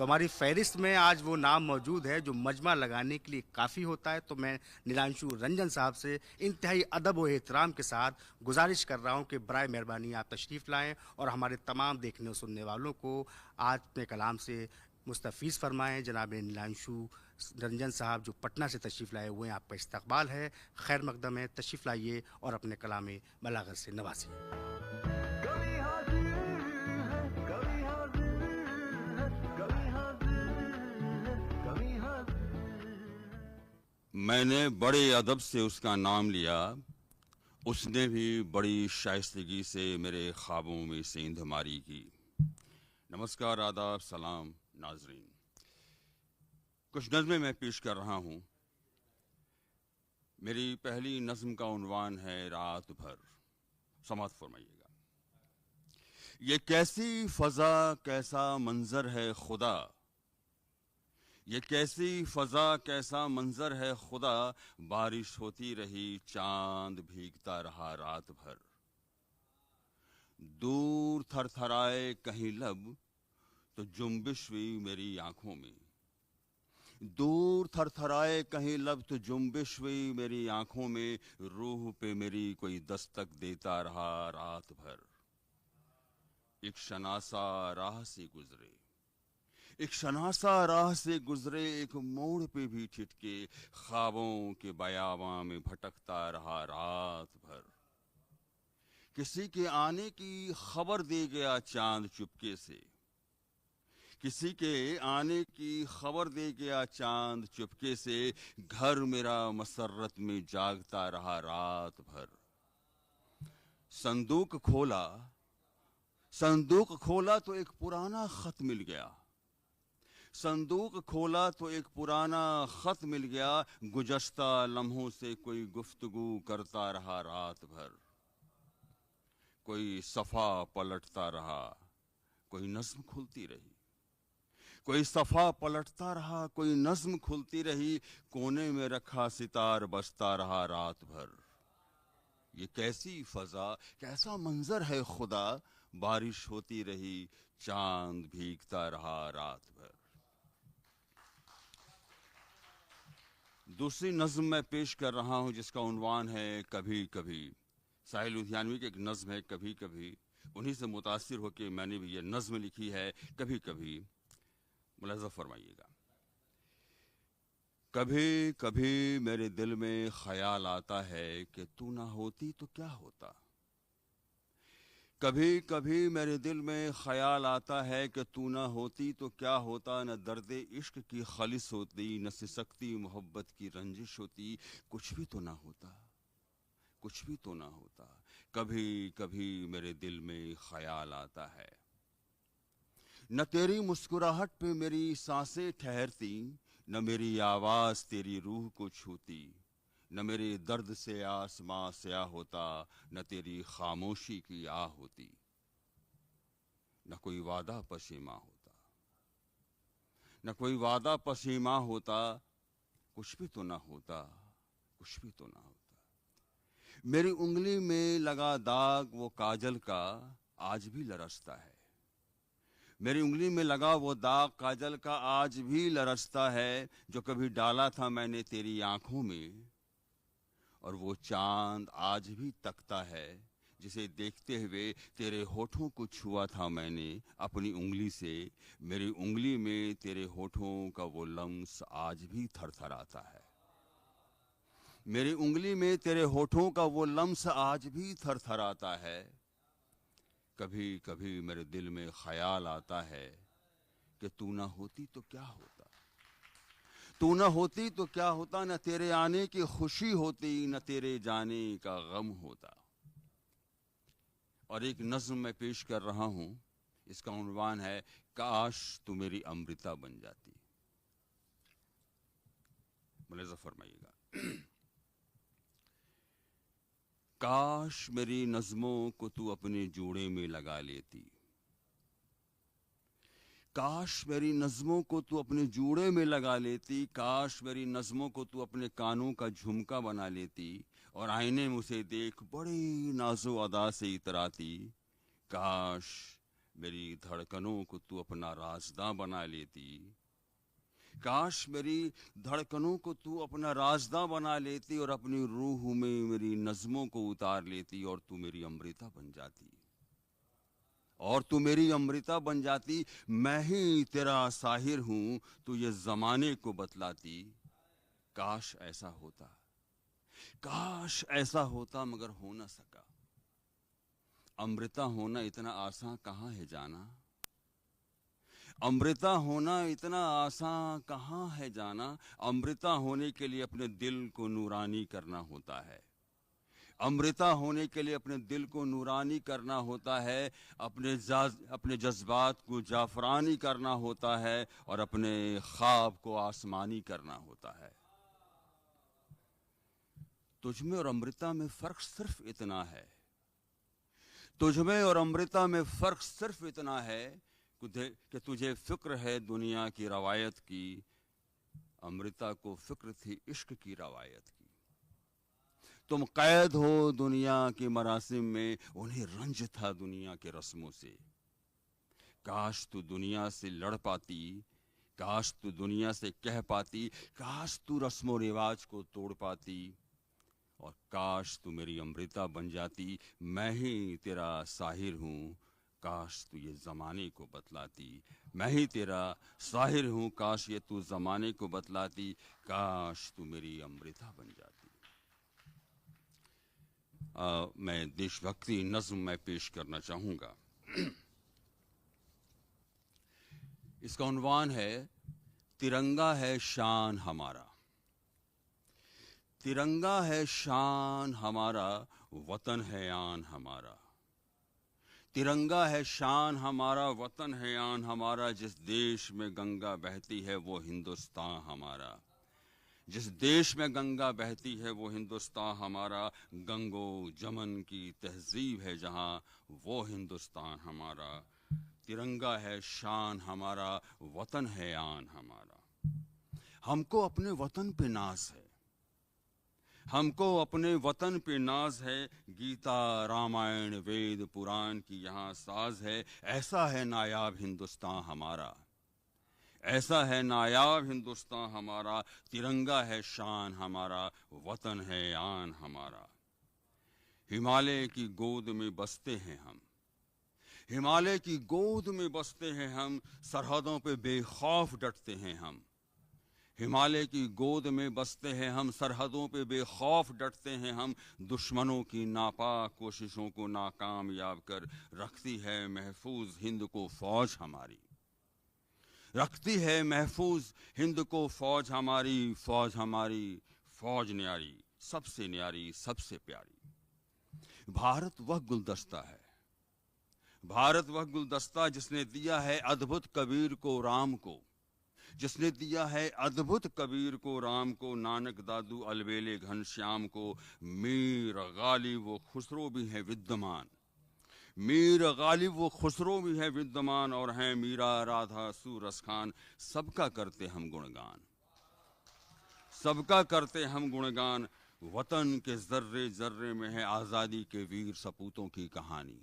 तो हमारी फ़हरिस्त में आज वो नाम मौजूद है जो मजमा लगाने के लिए काफ़ी होता है। तो मैं नीलांशु रंजन साहब से इंतहाई अदब व एहतराम के साथ गुज़ारिश कर रहा हूँ कि बराए मेहरबानी आप तशरीफ़ लाएँ और हमारे तमाम देखने और सुनने वालों को आज अपने कलाम से मुस्तफ़ीज़ फ़रमाएँ। जनाब नीलांशु रंजन साहब जो पटना से तशरीफ़ लाए हुए हैं, आपका इस्तकबाल है, खैर मक़दम है, तशरीफ़ लाइए और अपने कलाम बलागत से नवाजिए। कभी हाजिर है, कभी हाजिर है, कभी हाजिर है, कभी हाजिर। मैंने बड़े अदब से उसका नाम लिया, उसने भी बड़ी शाइस्तगी से मेरे ख्वाबों में सेंध मारी की। नमस्कार, आदाब, सलाम नाजरीन। कुछ नज़में मैं पेश कर रहा हूँ। मेरी पहली नज़्म का उन्वान है रात भर। समाअत फरमाइएगा। ये कैसी फ़ज़ा कैसा मंज़र है खुदा, ये कैसी फ़ज़ा कैसा मंज़र है खुदा, बारिश होती रही चांद भीगता रहा रात भर। दूर थरथराए कहीं लब तो जुम्बिश हुई मेरी आंखों में, दूर थरथराए कहीं लब तो जुम्बिश हुई मेरी आंखों में, रूह पे मेरी कोई दस्तक देता रहा रात भर। एक शनासा राह से गुजरे, एक शनासा राह से गुजरे, एक मोड़ पे भी ठिठके, ख्वाबों के बयाबां में भटकता रहा रात भर। किसी के आने की खबर दे गया चांद चुपके से, किसी के आने की खबर दे गया चांद चुपके से, घर मेरा मसर्रत में जागता रहा रात भर। संदूक खोला, संदूक खोला तो एक पुराना खत मिल गया, संदूक खोला तो एक पुराना खत मिल गया, गुज़श्ता लम्हों से कोई गुफ्तगू करता रहा रात भर। कोई सफ़ा पलटता रहा, कोई नज़्म खुलती रही, कोई सफ़ा पलटता रहा, कोई नज़्म खुलती रही, कोने में रखा सितार बजता रहा रात भर। ये कैसी फ़ज़ा कैसा मंज़र है खुदा, बारिश होती रही चांद भीगता रहा रात भर। दूसरी नज़्म मैं पेश कर रहा हूँ जिसका उन्वान है कभी कभी। साहिल लुधियानवी की एक नज़्म है कभी कभी, उन्हीं से मुतासिर होकर मैंने भी ये नज़्म लिखी है कभी कभी। मुलाज़ा फरमाइएगा। कभी कभी मेरे दिल में ख्याल आता है कि तू ना होती तो क्या होता, कभी कभी मेरे दिल में ख्याल आता है कि तू ना होती तो क्या होता, न दर्द इश्क की खालिस होती, न सिसकती मोहब्बत की रंजिश होती, कुछ भी तो ना होता, कुछ भी तो ना होता। कभी कभी मेरे दिल में ख्याल आता है, न तेरी मुस्कुराहट पे मेरी सांसें ठहरती, न मेरी आवाज तेरी रूह को छूती, न मेरे दर्द से आसमां स्याह होता, न तेरी खामोशी की आह होती, न कोई वादा पसीमा होता, न कोई वादा पसीमा होता, कुछ भी तो ना होता, कुछ भी तो ना होता। मेरी उंगली में लगा दाग वो काजल का आज भी लरसता है, मेरी उंगली में लगा वो दाग काजल का आज भी लरसता है, जो कभी डाला था मैंने तेरी आंखों में, और वो चांद आज भी तकता है, जिसे देखते हुए तेरे होठों को छुआ था मैंने अपनी उंगली से। मेरी उंगली में तेरे होठों का वो लम्स आज भी थरथराता है, मेरी उंगली में तेरे होठों का वो लम्स आज भी थरथराता है। कभी कभी मेरे दिल में ख्याल आता है कि तू ना होती तो क्या होता, तू न होती तो क्या होता, न तेरे आने की खुशी होती, न तेरे जाने का गम होता। और एक नज्म मैं पेश कर रहा हूं, इसका उन्वान है काश तू मेरी अमृता बन जाती। मुलाज़ा फरमाइएगा। काश मेरी नज़्मों को तू अपने जोड़े में लगा लेती, काश मेरी नज़्मों को तू अपने जूड़े में लगा लेती, काश मेरी नज़्मों को तू अपने कानों का झुमका बना लेती, और आईने में उसे देख बड़ी नाजो अदा से इतराती। काश मेरी धड़कनों को तू अपना राजदां बना लेती, काश मेरी धड़कनों को तू अपना राजदां बना लेती और अपनी रूह में मेरी नज़्मों को उतार लेती और तू मेरी अमृता बन जाती, और तू मेरी अमृता बन जाती। मैं ही तेरा साहिर हूं, तू ये जमाने को बतलाती। काश ऐसा होता, काश ऐसा होता, मगर हो ना सका। अमृता होना इतना आसान कहाँ है जाना, अमृता होना इतना आसान कहाँ है जाना। अमृता होने के लिए अपने दिल को नूरानी करना होता है, अमृता होने के लिए अपने दिल को नूरानी करना होता है, अपने जज्बात को जाफरानी करना होता है और अपने ख्वाब को आसमानी करना होता है। तुझमें और अमृता में फर्क सिर्फ इतना है, तुझमें और अमृता में फर्क सिर्फ इतना है कि तुझे फिक्र है दुनिया की रवायत की, अमृता को फिक्र थी इश्क की रवायत की। तुम कैद हो दुनिया के मरासिम में, उन्हें रंज था दुनिया के रस्मों से। काश तू दुनिया से लड़ पाती, काश तू दुनिया से कह पाती, काश तू रस्मों रिवाज को तोड़ पाती, और काश तू मेरी अमृता बन जाती। मैं ही तेरा साहिर हूँ, काश तू ये ज़माने को बतलाती। मैं ही तेरा साहिर हूँ, काश ये तू ज़माने को बतलाती, काश तू मेरी अमृता बन जाती। मैं देशभक्ति नज़्म में पेश करना चाहूँगा। इसका उन्वान है तिरंगा है शान हमारा। तिरंगा है शान हमारा, वतन है आन हमारा। तिरंगा है शान हमारा, वतन है आन हमारा। जिस देश में गंगा बहती है वो हिंदुस्तान हमारा, जिस देश में गंगा बहती है वो हिंदुस्तान हमारा। गंगो जमन की तहजीब है जहाँ, वो हिंदुस्तान हमारा। तिरंगा है शान हमारा, वतन है आन हमारा। हमको अपने वतन पे नाज है, हमको अपने वतन पे नाज है। गीता रामायण वेद पुराण की यहाँ साज है। ऐसा है नायाब हिंदुस्तान हमारा, ऐसा है नायाब हिंदुस्तान हमारा। तिरंगा है शान हमारा, वतन है आन हमारा। हिमालय की गोद में बसते हैं हम, हिमालय की गोद में बसते हैं हम। सरहदों पे बेखौफ डटते हैं हम, हिमालय की गोद में बसते हैं हम। सरहदों पे बेखौफ डटते हैं हम। दुश्मनों की नापाक कोशिशों को नाकामयाब कर रखती है महफूज हिंद को फौज हमारी, रखती है महफूज हिंद को फौज हमारी। फौज हमारी, फौज न्यारी, सबसे न्यारी, सबसे प्यारी। भारत वह गुलदस्ता है, भारत वह गुलदस्ता जिसने दिया है अद्भुत कबीर को राम को, जिसने दिया है अद्भुत कबीर को राम को। नानक दादू अलबेले घनश्याम को। मीर गालिब वो खुसरो भी है विद्यमान, मीर गालिब वो खुसरो भी है विद्यमान। और हैं मीरा राधा सूरस खान। सबका करते हम गुणगान, सबका करते हम गुणगान। वतन के जर्रे जर्रे में है आज़ादी के वीर सपूतों की कहानी,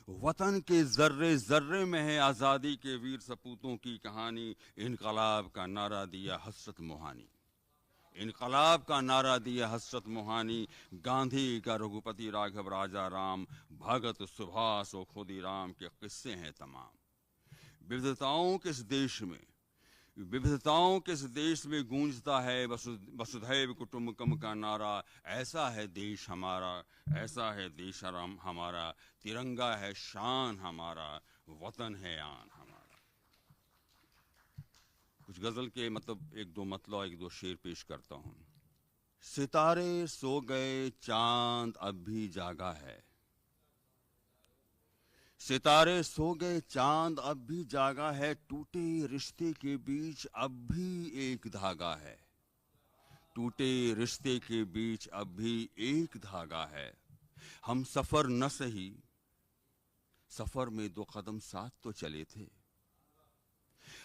वतन के जर्रे जर्रे में है आज़ादी के वीर सपूतों की कहानी। इनकलाब का नारा दिया हसरत मोहानी, इनकलाब का नारा दिया हसरत मोहानी। गांधी का रघुपति राघव राजा राम, भगत सुभाष और खुदीराम के किस्से हैं तमाम। विविधताओं के इस देश में, विविधताओं के इस देश में गूंजता है वसुधैव कुटुंबकम का नारा। ऐसा है देश हमारा, ऐसा है देश हमारा। तिरंगा है शान हमारा, वतन है आन हमारा। कुछ गजल के एक दो शेर पेश करता हूँ। सितारे सो गए चांद अब भी जागा है, सितारे सो गए चांद अब भी जागा है। टूटे रिश्ते के बीच अब भी एक धागा है, टूटे रिश्ते के बीच अब भी एक धागा है। हम सफर न सही, सफर में दो कदम साथ तो चले थे।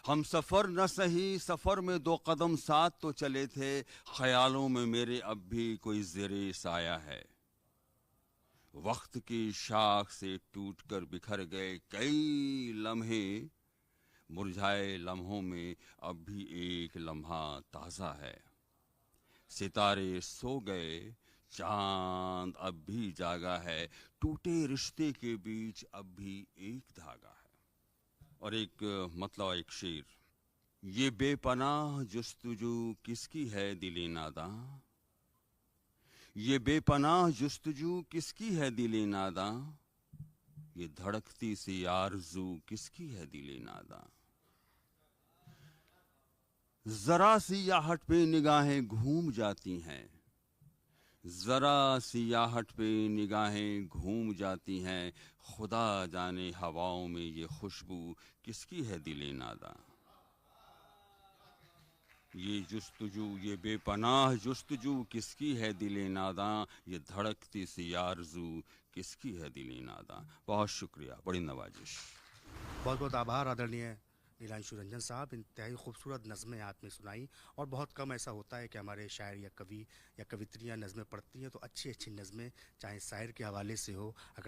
हम सफर न सही, सफर में दो कदम साथ तो चले थे। ख्यालों में मेरे अब भी कोई ज़ेरे साया है, वक्त की शाख से टूटकर बिखर गए कई लम्हे, मुरझाए लम्हों में अब भी एक लम्हा ताज़ा है। सितारे सो गए, चांद अब भी जागा है, टूटे रिश्ते के बीच अब भी एक धागा है। और एक मतलब एक शेर, ये बेपनाह जुस्तजू किसकी है दिले नादां, ये बेपनाह जुस्तजू किसकी है दिले नादां, ये धड़कती सी आरज़ू किसकी है दिले नादां। जरा सी आहट पे निगाहें घूम जाती हैं, जरा सी आहट पे निगाहें घूम जाती हैं, खुदा जाने हवाओं में ये खुशबू किसकी है दिले नादां। ये जुस्तजू, ये बेपनाह जुस्तजू किसकी है दिले नादां, ये धड़कती सी आरज़ू किसकी है दिले नादां। बहुत शुक्रिया, बड़ी नवाजिश। बहुत बहुत आभार आदरणीय नीलांशु रंजन साहब। इंतहाई खूबसूरत नज़में आपने सुनाई और बहुत कम ऐसा होता है कि हमारे शायर या कवि या कवित्रियाँ नज़में पढ़ती हैं तो अच्छी अच्छी नज़में चाहे शायर के हवाले से हो, अगर